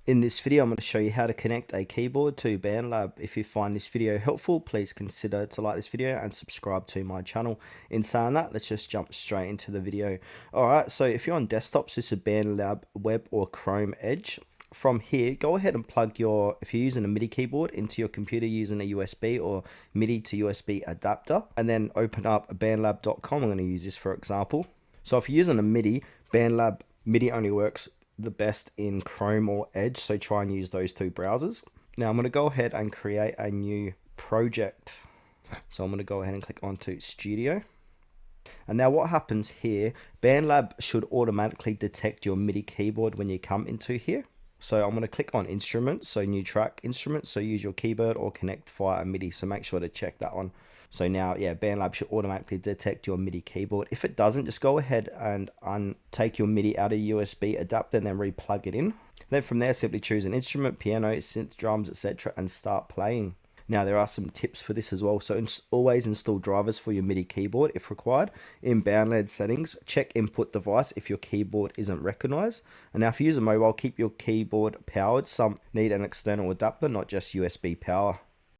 In this video, I'm going to show you how to connect a keyboard to BandLab. If you find this video helpful, please consider to like this video and subscribe to my channel. In saying that, let's just jump straight into the video. Alright, so if you're on desktops, this is BandLab Web or Chrome Edge. From here, go ahead and plug if you're using a MIDI keyboard, into your computer using a USB or MIDI to USB adapter, and then open up bandlab.com. I'm going to use this for example. So if you're using a MIDI, BandLab MIDI only works the best in Chrome or Edge, so try and use those two browsers. Now I'm going to go ahead and create a new project. So I'm going to go ahead and click onto Studio. And now what happens here, BandLab should automatically detect your MIDI keyboard when you come into here. So I'm going to click on Instruments, so New Track, Instruments, so use your keyboard or connect via a MIDI, so make sure to check that one. So now, yeah, BandLab should automatically detect your MIDI keyboard. If it doesn't, just go ahead and take your MIDI out of USB adapter and then re-plug it in. Then from there, simply choose an instrument, piano, synth, drums, etc. and start playing. Now, there are some tips for this as well. So always install drivers for your MIDI keyboard if required. In BandLab settings, check input device if your keyboard isn't recognized. And now if you use a mobile, keep your keyboard powered. Some need an external adapter, not just USB power.